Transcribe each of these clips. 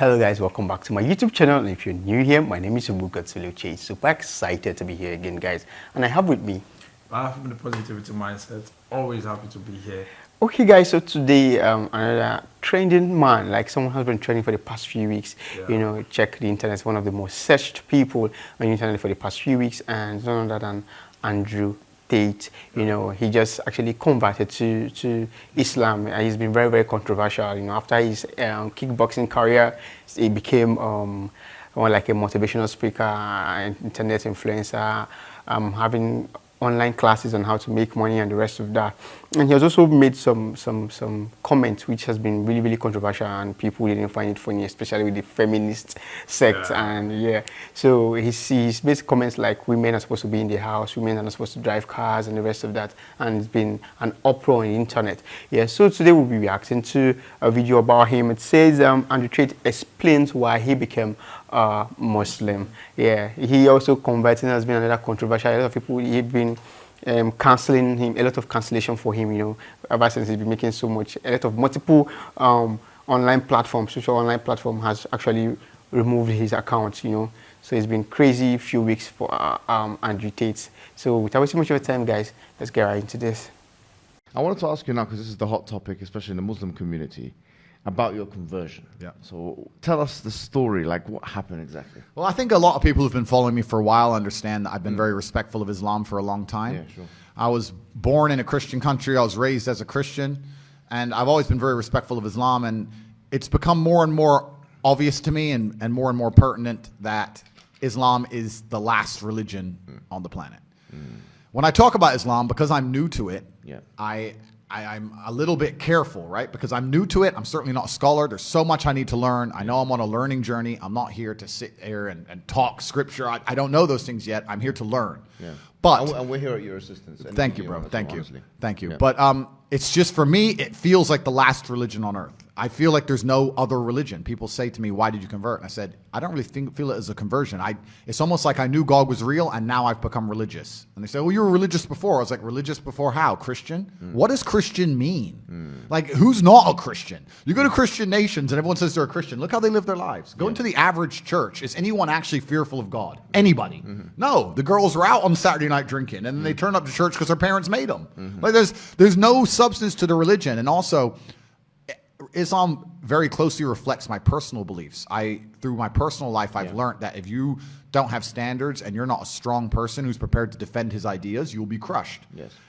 Hello guys, welcome back to my YouTube channel. And if you're new here, my name is Tate. Super excited to be here again, guys. And I have with me I have the positivity mindset. Always happy to be here. Okay guys, so today another trending man, like someone has been trending for the past few weeks. You know, check the internet, one of the most searched people on the internet for the past few weeks, and none other than Andrew Tate. You know, he just actually converted to Islam, and he's been very, very controversial. You know, after his kickboxing career, he became more like a motivational speaker, internet influencer, having online classes on how to make money and the rest of that. And he has also made some comments which has been really, really controversial, and people didn't find it funny, especially with the feminist sect. And so he's made comments like women are supposed to be in the house, women are not supposed to drive cars and the rest of that. And it's been an uproar on the internet. So today we'll be reacting to a video about him. It says Andrew Tate explains why he became Muslim. He also converted, has been another controversial. A lot of people have been cancelling him, a lot of cancellation for him, you know, ever since he's been making so much. A lot of multiple online platforms, social online platform has actually removed his account, you know. So it's been crazy few weeks for Andrew Tate. So without wasting much of your time, guys, let's get right into this. I wanted to ask you now, because this is the hot topic, especially in the Muslim community, about your conversion. So tell us the story, like what happened exactly. Well, I think a lot of people who've been following me for a while understand that I've been very respectful of Islam for a long time. Yeah, sure. I was born in a Christian country. I was raised as a Christian, and I've always been very respectful of Islam, and it's become more and more obvious to me and more pertinent that Islam is the last religion on the planet. When I talk about Islam, because I'm new to it, I'm a little bit careful, right? Because I'm new to it. I'm certainly not a scholar. There's so much I need to learn. I know I'm on a learning journey. I'm not here to sit here and talk scripture. I don't know those things yet. I'm here to learn. But and we're here at your assistance. Thank you, bro. Thank you. Honestly. Thank you. But it's just, for me, it feels like the last religion on earth. I feel like there's no other religion. People say to me, why did you convert? And I said, I don't really feel it as a conversion. It's almost like I knew God was real, and now I've become religious. And they say, well, you were religious before. I was like, religious before how? Christian? What does Christian mean? Like, who's not a Christian? You go to Christian nations and everyone says they're a Christian. Look how they live their lives. Go into the average church. Is anyone actually fearful of God? Anybody? No. The girls are out on Saturday night drinking, and then they turn up to church because their parents made them. Like, there's no substance to the religion. And also, Islam very closely reflects my personal beliefs. Through my personal life, I've learned that if you don't have standards and you're not a strong person who's prepared to defend his ideas, you'll be crushed.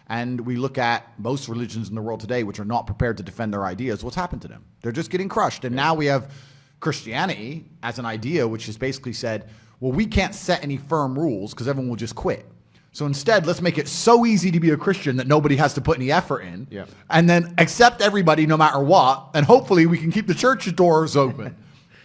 And we look at most religions in the world today which are not prepared to defend their ideas. What's happened to them? They're just getting crushed. And now we have Christianity as an idea which has basically said, well, we can't set any firm rules because everyone will just quit. So instead, let's make it so easy to be a Christian that nobody has to put any effort in, and then accept everybody no matter what, and hopefully we can keep the church doors open.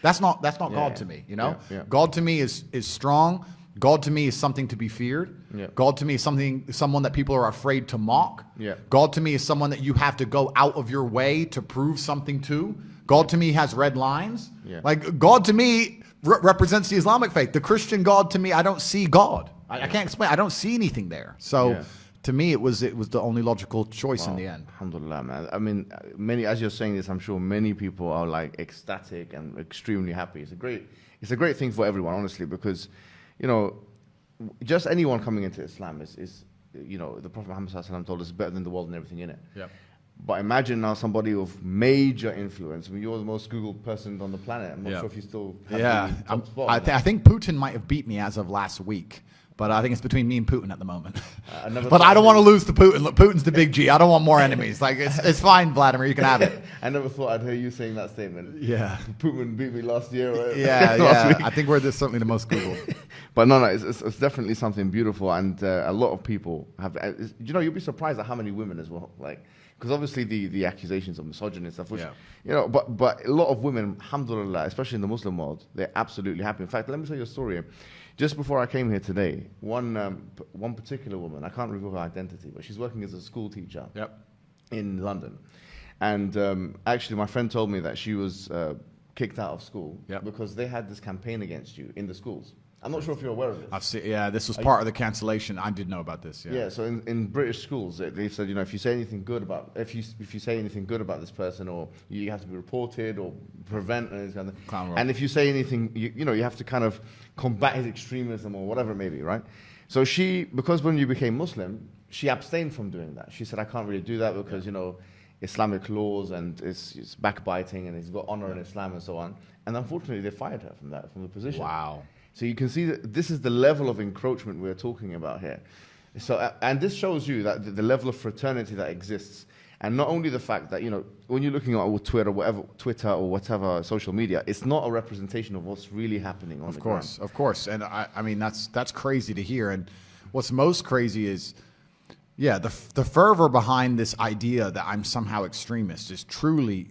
That's not God to me, you know? God to me is strong. God to me is something to be feared. God to me is someone that people are afraid to mock. God to me is someone that you have to go out of your way to prove something to. God to me has red lines. Like, God to me represents the Islamic faith. The Christian God to me, I don't see God. I can't explain. I don't see anything there. So to me, it was the only logical choice in the end. Alhamdulillah, man. I mean, as you're saying this, I'm sure many people are like ecstatic and extremely happy. It's a great thing for everyone, honestly, because, you know, just anyone coming into Islam is you know, the Prophet Muhammad ﷺ told us, better than the world and everything in it. But imagine now somebody of major influence. I mean, you're the most Googled person on the planet. I'm not sure if you still have top spot. I think Putin might have beat me as of last week. But I think it's between me and Putin at the moment. But I don't want to lose to Putin. Look, Putin's the big G. I don't want more enemies. Like, it's fine, Vladimir. You can have it. I never thought I'd hear you saying that statement. Putin beat me last year. Last week. I think we're certainly the most Googled. But no, it's definitely something beautiful. And a lot of people have, you know, you'll be surprised at how many women as well. Like, because obviously the accusations of misogyny and stuff, which, you know, but a lot of women, alhamdulillah, especially in the Muslim world, they're absolutely happy. In fact, let me tell you a story. Just before I came here today, one particular woman, I can't reveal her identity, but she's working as a school teacher in London. And actually, my friend told me that she was kicked out of school because they had this campaign against you in the schools. I'm not sure if you're aware of this. I've seen, yeah, this was part of the cancellation. I did know about this. Yeah. Yeah, so in British schools, they said, if you say anything good about if you say anything good about this person, or you have to be reported or prevent and this kind of thing. And if you say anything, you have to kind of combat his extremism or whatever it may be, right? So because when you became Muslim, she abstained from doing that. She said, I can't really do that because Islamic laws and it's backbiting and it's got honor in Islam and so on. And unfortunately, they fired her from the position. Wow. So you can see that this is the level of encroachment we're talking about here. So, and this shows you that the level of fraternity that exists, and not only the fact that when you're looking at Twitter or whatever social media, it's not a representation of what's really happening on the ground. Of course, and I mean that's crazy to hear. And what's most crazy is, the fervor behind this idea that I'm somehow extremist is truly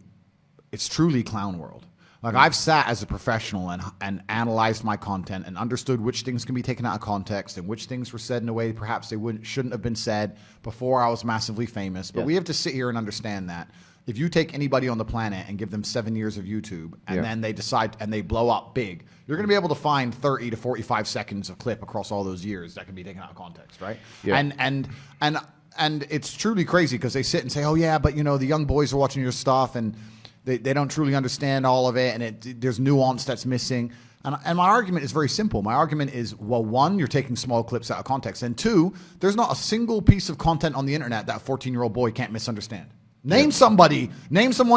clown world. Like I've sat as a professional and analyzed my content and understood which things can be taken out of context and which things were said in a way perhaps they shouldn't have been said before I was massively famous. But we have to sit here and understand that if you take anybody on the planet and give them 7 years of YouTube and then they decide and they blow up big, you're going to be able to find 30 to 45 seconds of clip across all those years that can be taken out of context, right? Yeah. And it's truly crazy because they sit and say, oh yeah, but the young boys are watching your stuff and they don't truly understand all of it, and there's nuance that's missing. And my argument is very simple. My argument is, well, one, you're taking small clips out of context, and two, there's not a single piece of content on the internet that a 14-year-old boy can't misunderstand. Name someone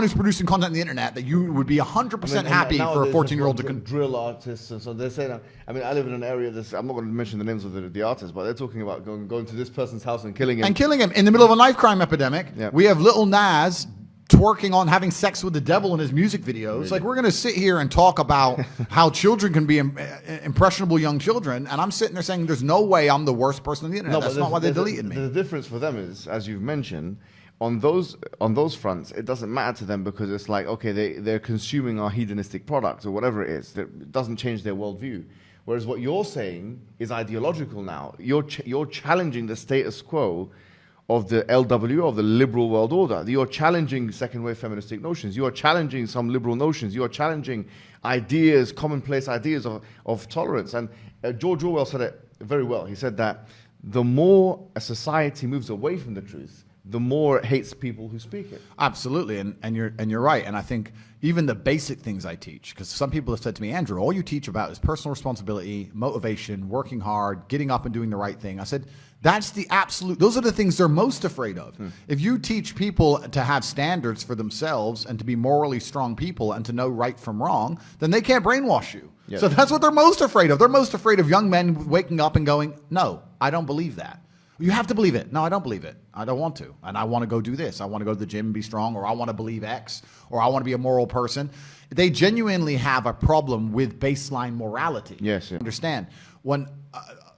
who's producing content on the internet that you would be 100% happy for a 14-year-old to drill artists, and so they're saying. I live in an area I'm not going to mention the names of the artists, but they're talking about going to this person's house and killing him. And killing him in the middle of a knife crime epidemic. Yeah. We have Lil Nas twerking on having sex with the devil in his music videos. Really? Like, we're going to sit here and talk about how children can be impressionable young children, and I'm sitting there saying there's no way I'm the worst person on the internet. That's not why they deleted me. The difference for them is, as you've mentioned, on those fronts, it doesn't matter to them because it's like, okay, they're consuming our hedonistic products or whatever it is. It doesn't change their worldview. Whereas what you're saying is ideological now. You're challenging the status quo of the LW, of the liberal world order. You are challenging second-wave feministic notions. You are challenging some liberal notions. You are challenging ideas, commonplace ideas of tolerance. And George Orwell said it very well. He said that the more a society moves away from the truth, the more it hates people who speak it. Absolutely, and you're right. And I think even the basic things I teach, because some people have said to me, Andrew, all you teach about is personal responsibility, motivation, working hard, getting up and doing the right thing. I said, those are the things they're most afraid of. If you teach people to have standards for themselves and to be morally strong people and to know right from wrong, then they can't brainwash you. Yes. So that's what they're most afraid of. They're most afraid of young men waking up and going, no, I don't believe that. You have to believe it. No, I don't believe it. I don't want to. And I want to go do this. I want to go to the gym and be strong, or I want to believe X, or I want to be a moral person. They genuinely have a problem with baseline morality. Yes. Yeah. Understand? When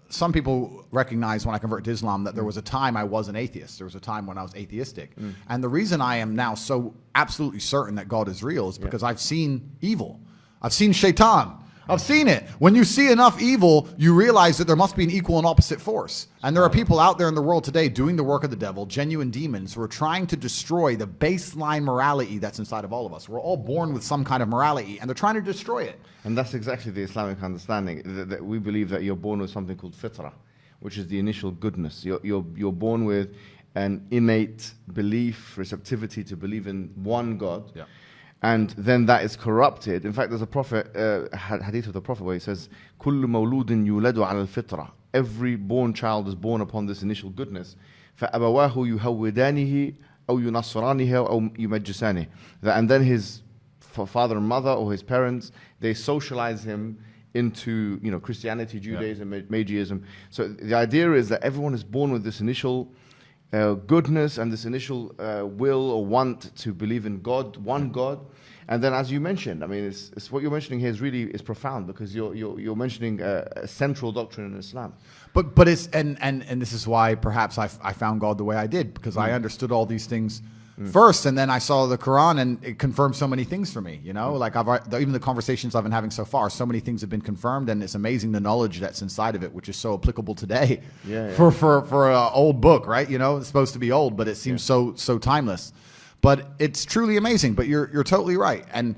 some people recognize when I converted to Islam that there was a time I was an atheist. There was a time when I was atheistic. And the reason I am now so absolutely certain that God is real is because I've seen evil. I've seen shaitan. I've seen it. When you see enough evil, you realize that there must be an equal and opposite force. And there are people out there in the world today doing the work of the devil, genuine demons, who are trying to destroy the baseline morality that's inside of all of us. We're all born with some kind of morality, and they're trying to destroy it. And that's exactly the Islamic understanding, that we believe that you're born with something called fitrah, which is the initial goodness. You're born with an innate belief, receptivity to believe in one God. Yeah. And then that is corrupted. In fact, there's a prophet, hadith of the prophet, where he says, كُلُّ مَوْلُودٍ يُولَدُ عَلَى الْفِطْرَةِ. Every born child is born upon this initial goodness. فَأَبَوَاهُ يُهَوِّدَانِهِ أَوْ يُنَصِّرَانِهِ أَوْ يُمَجِّسَانِهِ. And then his father and mother, or his parents, they socialize him into Christianity, Judaism, Magiism. So the idea is that everyone is born with this initial goodness and this initial will or want to believe in God, one God. And then, as you mentioned, I mean, it's what you're mentioning here is profound, because you're mentioning a central doctrine in Islam. But it's and this is why perhaps I found God the way I did, because I understood all these things first, and then I saw the Quran, and it confirmed so many things for me. Like even the conversations I've been having so far, so many things have been confirmed, and it's amazing the knowledge that's inside of it, which is so applicable today. For an old book, right? It's supposed to be old, but it seems so timeless. But it's truly amazing. But you're totally right, and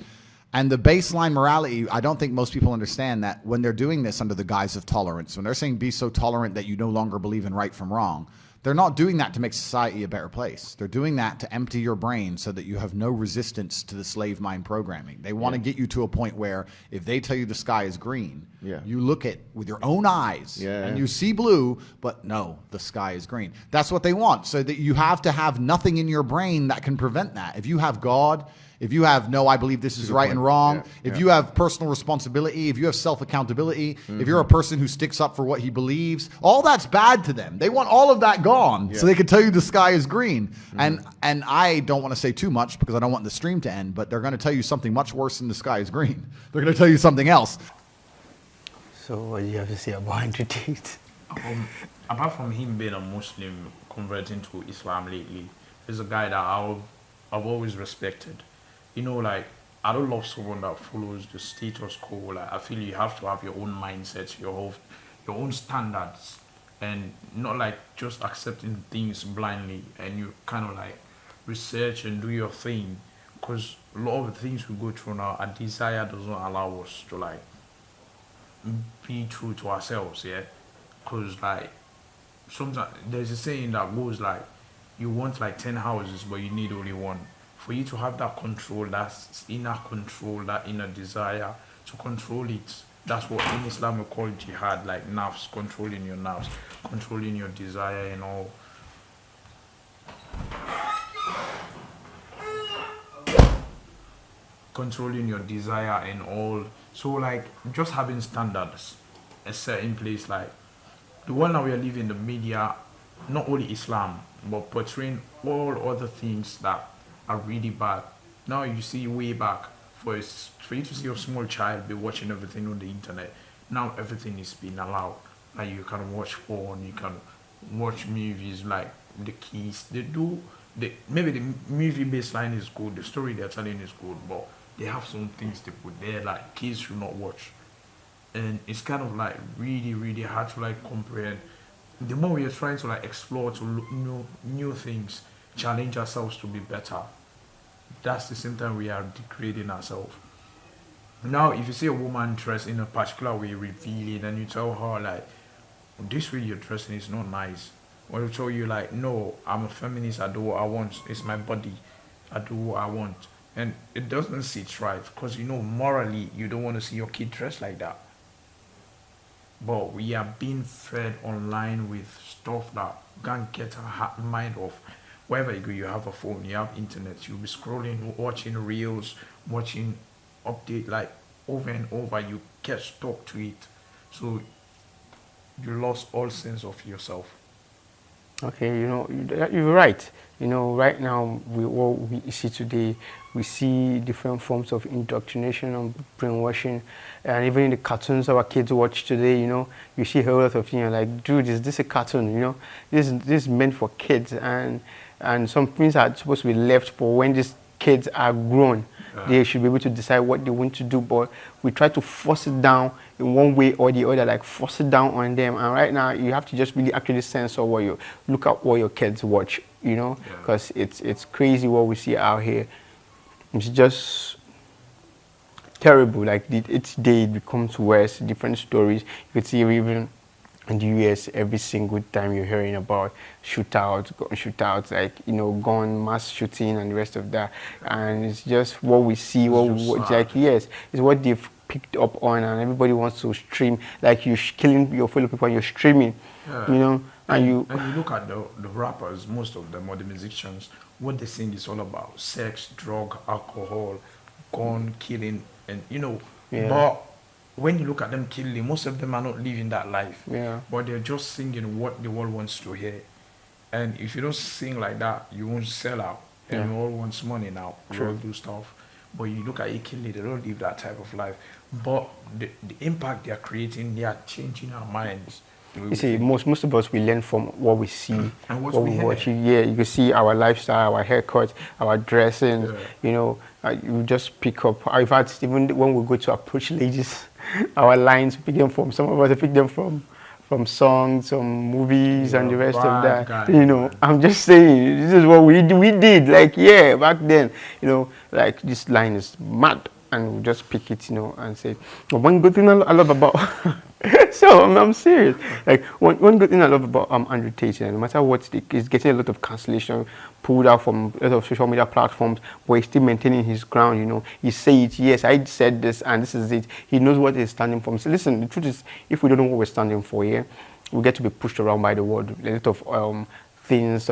And the baseline morality, I don't think most people understand that when they're doing this under the guise of tolerance, when they're saying be so tolerant that you no longer believe in right from wrong, they're not doing that to make society a better place. They're doing that to empty your brain so that you have no resistance to the slave mind programming. They want to get you to a point where if they tell you the sky is green, you look at with your own eyes and you see blue, but no, the sky is green. That's what they want. So that you have to have nothing in your brain that can prevent that. If you have God, if you have, no, I believe this is right and wrong, if you have personal responsibility, if you have self-accountability, if you're a person who sticks up for what he believes, all that's bad to them. They want all of that gone so they can tell you the sky is green. And I don't want to say too much because I don't want the stream to end, but they're going to tell you something much worse than the sky is green. They're going to tell you something else. So what do you have to say about Andrew Tate? Apart from him being a Muslim converting to Islam lately, he's a guy that I've always respected. You know, like, I don't love someone that follows the status quo. Like, I feel you have to have your own mindset, your own standards, and not like just accepting things blindly. And you kind of like research and do your thing, because a lot of the things we go through now, our desire does not allow us to like be true to ourselves. Yeah, because like sometimes there's a saying that goes like, you want like 10 houses, but you need only one. For you to have that control, that inner control, that inner desire to control it, that's what in Islam we call jihad, like nafs, controlling your nafs, controlling your desire and all. Controlling your desire and all. So like just having standards, a certain place, like the one that we are living in the media, not only Islam, but portraying all other things that are really bad. Now you see way back, for you to see a small child be watching everything on the internet, now everything is being allowed. Like you can watch porn, you can watch movies, like the kids, maybe the movie baseline is good, the story they're telling is good, but they have some things they put there like kids should not watch. And it's kind of like really, really hard to like comprehend. The more we are trying to like explore, to look new things, challenge ourselves to be better, that's the same time we are degrading ourselves. Now if you see a woman dressed in a particular way, revealing, and you tell her like, this way you're dressing is not nice, or you tell you like, no, I'm a feminist, I do what I want, it's my body, I do what I want, and it doesn't sit right, because you know morally you don't want to see your kid dressed like that. But we are being fed online with stuff that can't get our mind off. Wherever you go, you have a phone, you have internet, you'll be scrolling, watching reels, watching update, like over and over, you get stuck to it. So you lost all sense of yourself. Okay, you're right. Right now, what we see today, we see different forms of indoctrination and brainwashing, and even in the cartoons our kids watch today, you see a whole lot of things like, dude, is this a cartoon? This is meant for kids, and some things are supposed to be left for when these kids are grown. They should be able to decide what they want to do, but we try to force it down in one way or the other, like force it down on them. And right now, you have to just really actually censor look at what your kids watch, because it's crazy what we see out here. It's just terrible. Like each day it becomes worse. Different stories. You could see even in the US, every single time you're hearing about shootouts, like gun mass shooting and the rest of that, and it's just what we see, it's what they've picked up on, and everybody wants to stream. Like you're killing your fellow people and you're streaming, and you look at the rappers, most of them, or the musicians, what they sing is all about sex, drug, alcohol, gun, killing, and but when you look at them killing, most of them are not living that life. Yeah. But they're just singing what the world wants to hear. And if you don't sing like that, you won't sell out. And we all want money now. We all do stuff. But you look at Ikili, they don't live that type of life. But the impact they are creating, they are changing our minds. You see, most of us, we learn from what we see, and what we watch. Yeah, you can see our lifestyle, our haircuts, our dressing. You just pick up. In fact, even when we go to approach ladies, our lines, pick them from, some of us pick them from songs, some movies, and the rest of that. Guy, I'm just saying, this is what we did. Like, back then, like this line is mad. and we just pick it, and say, well, one good thing I love about, so I'm serious. Like one good thing I love about Andrew Tate, no matter what, he's getting a lot of cancellation pulled out from a lot of social media platforms, but he's still maintaining his ground. He says, yes, I said this, and this is it. He knows what he's standing for. So listen, the truth is, if we don't know what we're standing for here, we get to be pushed around by the world. A lot of things,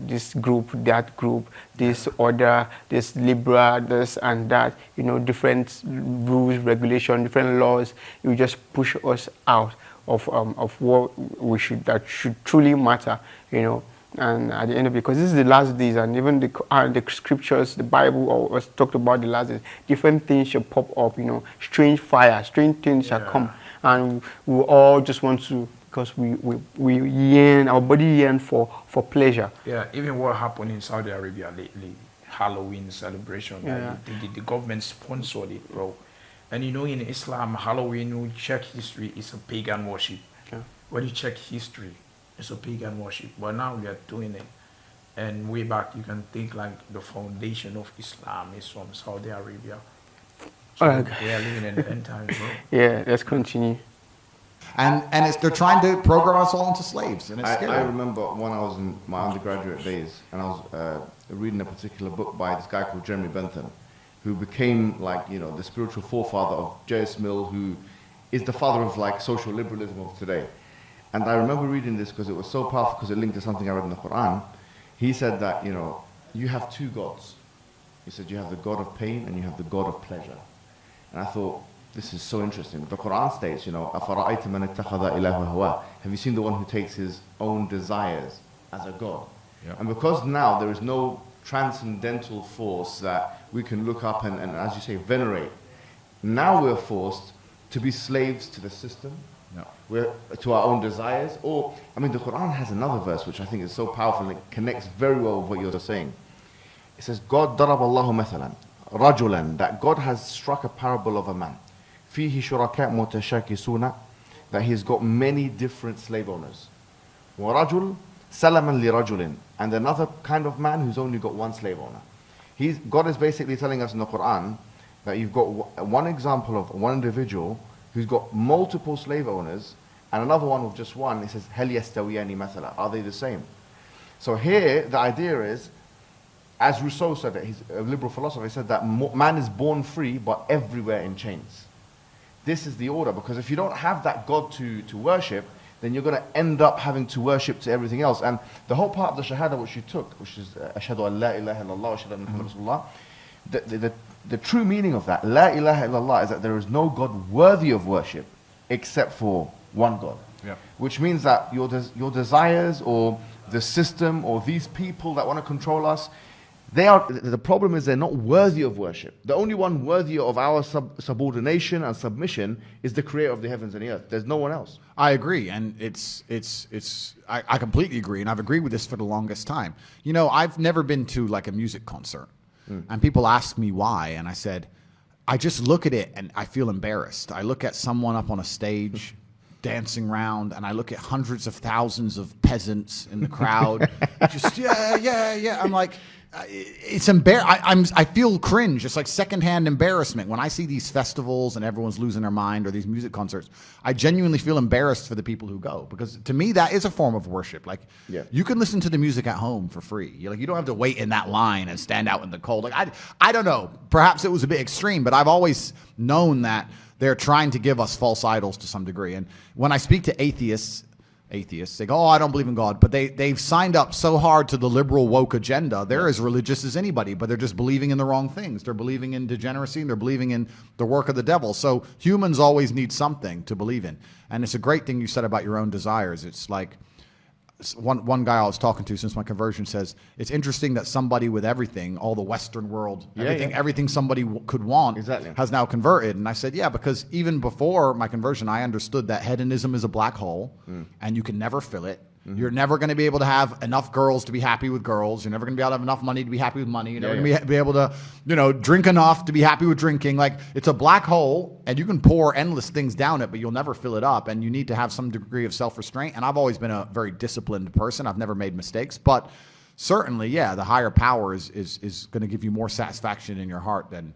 this group, that group, this order, this liberal, this and that, different rules, regulation, different laws. You just push us out of what that should truly matter, And at the end of it, because this is the last days, and even the scriptures, the Bible always talked about the last days, different things shall pop up, strange fire, strange things shall come, and we all just want to, because we yearn, our body yearn for pleasure. Yeah, even what happened in Saudi Arabia lately, Halloween celebration, the government sponsored it, bro. And in Islam, Halloween, you check history, it's a pagan worship. Yeah. When you check history, it's a pagan worship. But now we are doing it. And way back, you can think like the foundation of Islam is from Saudi Arabia. So we are living in the end times, bro. Yeah, let's continue. And they're trying to program us all into slaves, and it's scary. I remember when I was in my undergraduate days, and I was reading a particular book by this guy called Jeremy Bentham, who became the spiritual forefather of J.S. Mill, who is the father of social liberalism of today. And I remember reading this because it was so powerful, because it linked to something I read in the Quran. He said that you have two gods. He said you have the God of pain and you have the God of pleasure. And I thought, this is so interesting. The Quran states, أَفَرَأَيْتَ مَنِ اتَّخَذَ إِلَهَ هَوَاهُ. Have you seen the one who takes his own desires as a God? Yep. And because now there is no transcendental force that we can look up and, as you say, venerate, now we're forced to be slaves to the system, we're to our own desires. Or, the Quran has another verse which I think is so powerful and it connects very well with what you're saying. It says, God ضَرَبَ اللَّهُ مَثَلًا رَجُلًا, that God has struck a parable of a man. فِيهِ شُرَكَاء مُتَشَاكِسُونَ, that he's got many different slave owners. وَرَجُلْ سَلَمًا لِرَجُلٍ, and another kind of man who's only got one slave owner. God is basically telling us in the Quran that you've got one example of one individual who's got multiple slave owners, and another one with just one. It says, هَلْ يَسْتَوِيَانِ مَثَلًا, are they the same? So here, the idea is, as Rousseau said it, he's a liberal philosopher, he said that man is born free, but everywhere in chains. This is the order, because if you don't have that God to worship, then you're going to end up having to worship to everything else. And the whole part of the Shahada which you took, which is Ashhadu an la ilaha illallah wa ashhadu anna Muhammadan Rasulullah, the true meaning of that, La ilaha illallah, is that there is no God worthy of worship except for one God. Yeah. Which means that your desires or the system or these people that want to control us, the problem is they're not worthy of worship. The only one worthy of our subordination and submission is the creator of the heavens and the earth. There's no one else. I agree, and I completely agree, and I've agreed with this for the longest time. I've never been to a music concert, and people ask me why, and I said, I just look at it and I feel embarrassed. I look at someone up on a stage dancing around, and I look at hundreds of thousands of peasants in the crowd, just yeah. I'm like, it's I feel cringe. It's like secondhand embarrassment when I see these festivals and everyone's losing their mind, or these music concerts. I genuinely feel embarrassed for the people who go, because to me that is a form of worship. You can listen to the music at home for free. You don't have to wait in that line and stand out in the cold. I don't know. Perhaps it was a bit extreme, but I've always known that they're trying to give us false idols to some degree. And when I speak to atheists, they go, I don't believe in God. But they've signed up so hard to the liberal woke agenda. They're as religious as anybody, but they're just believing in the wrong things. They're believing in degeneracy, and they're believing in the work of the devil. So humans always need something to believe in. And it's a great thing you said about your own desires. It's like one guy I was talking to since my conversion says, it's interesting that somebody with everything, all the Western world, everything somebody could want, has now converted. And I said, yeah, because even before my conversion, I understood that hedonism is a black hole, and you can never fill it. Mm-hmm. You're never going to be able to have enough girls to be happy with girls. You're never going to be able to have enough money to be happy with money. You're never going to be able to, drink enough to be happy with drinking. It's a black hole, and you can pour endless things down it, but you'll never fill it up. And you need to have some degree of self-restraint. And I've always been a very disciplined person. I've never made mistakes. But certainly, the higher power is going to give you more satisfaction in your heart than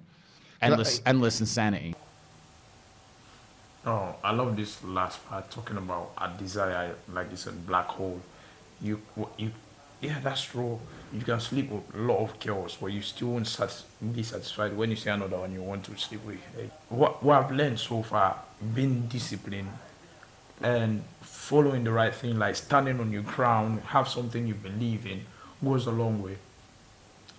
endless insanity. Oh, I love this last part talking about a desire, like you said, black hole. You, yeah, that's true. You can sleep with a lot of girls, but you still won't be satisfied when you see another one you want to sleep with. What I've learned so far, being disciplined and following the right thing, like standing on your ground, have something you believe in, goes a long way.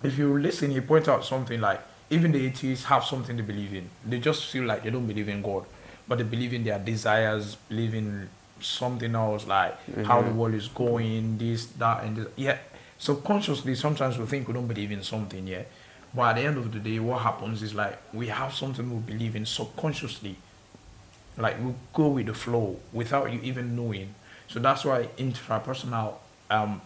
If you listen, he point out something like even the atheists have something they believe in. They just feel like they don't believe in God, but they believe in their desires, believe in something else, like how the world is going, this, that, and this. Yeah, subconsciously, sometimes we think we don't believe in something, yeah. But at the end of the day, what happens is like we have something we believe in subconsciously. Like we go with the flow without you even knowing. So that's why intrapersonal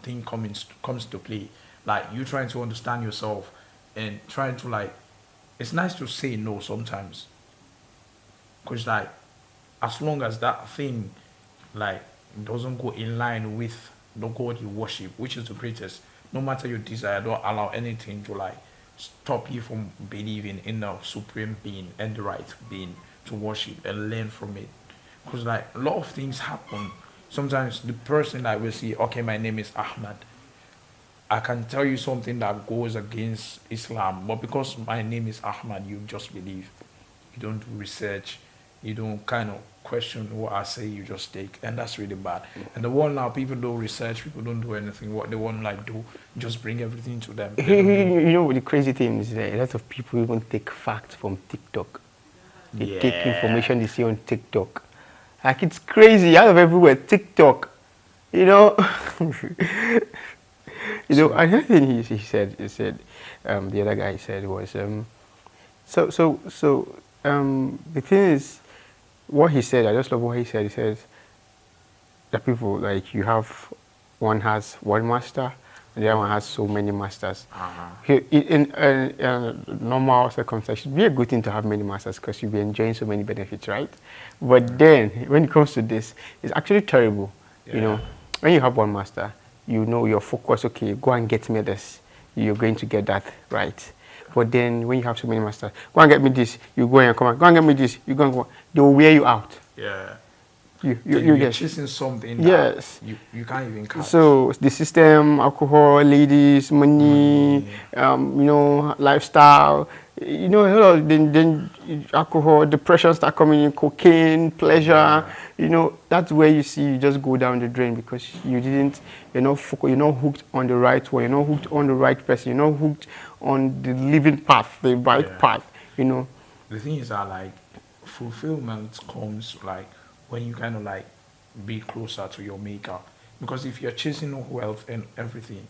thing comes to play. Like you trying to understand yourself and trying to like. It's nice to say no sometimes, cause like as long as that thing like doesn't go in line with the God you worship, which is the greatest. No matter your desire, don't allow anything to like stop you from believing in the supreme being and the right being to worship and learn from it. Because like a lot of things happen. Sometimes the person that will see, okay, my name is Ahmad. I can tell you something that goes against Islam, but because my name is Ahmad, you just believe. You don't do research. You don't kind of question what I say. You just take, and that's really bad. And the world now, people don't research. People don't do anything. What they want like do, just bring everything to them. You know what the crazy thing is that a lot of people even take facts from TikTok. They take information they see on TikTok. Like it's crazy out of everywhere. TikTok, you know. You know, another thing he said, the other guy said was, the thing is, what he said, I just love what he said. He says that people, like, you have, one has one master, and the other one has so many masters. In normal circumstances, it'd be a good thing to have many masters because you'll be enjoying so many benefits, right? But then, when it comes to this, it's actually terrible. You know, when you have one master, you know your focus, okay, go and get me this. You're going to get that right. But then when you have so many masters, go and get me this, you go and come on, go and get me this, you go and go, they will wear you out. Yeah. You're get chasing something that yes. you can't even catch. So the system, alcohol, ladies, money, you know, lifestyle, you know, then alcohol, depression start coming in, cocaine, pleasure, you know, that's where you see you just go down the drain because you're not focused, you're not hooked on the right way, you're not hooked on the right person, you're not hooked on the living path, the right path, you know. The thing is that like fulfillment comes like when you kind of like be closer to your maker. Because if you're chasing wealth and everything,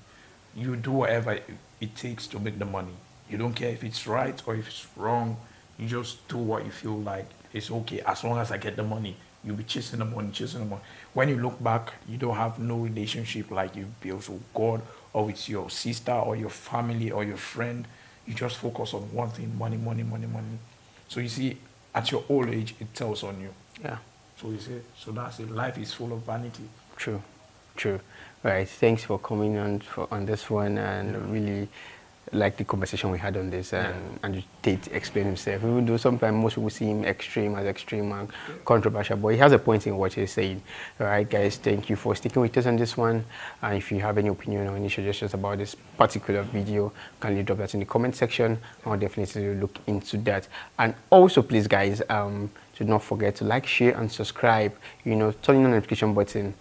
you do whatever it takes to make the money. You don't care if it's right or if it's wrong. You just do what you feel like it's okay. As long as I get the money, you'll be chasing the money, chasing the money. When you look back, you don't have no relationship like you've built with God or with your sister or your family or your friend. You just focus on one thing, money, money, money, money. So you see, at your old age, it tells on you. Yeah. So you see, so that's it. Life is full of vanity. True. Right. Thanks for coming on this one and really like the conversation we had on this and Tate explain himself. Even though sometimes most people see him extreme and controversial, but he has a point in what he's saying. All right, guys, thank you for sticking with us on this one. And if you have any opinion or any suggestions about this particular video, kindly drop that in the comment section. I'll definitely look into that. And also, please, guys, do not forget to like, share, and subscribe. You know, turn on the notification button.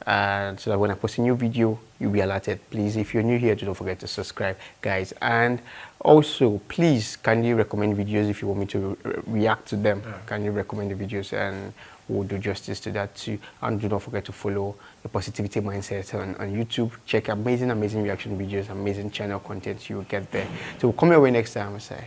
So that when I post a new video, you'll be alerted. Please, if you're new here, do not forget to subscribe, guys. And also, please, can you recommend videos if you want me to react to them? Can you recommend the videos and we'll do justice to that too. And do not forget to follow the Positivity Mindset on YouTube. Check amazing reaction videos, amazing channel content you will get there. So we'll come your way next time, I say.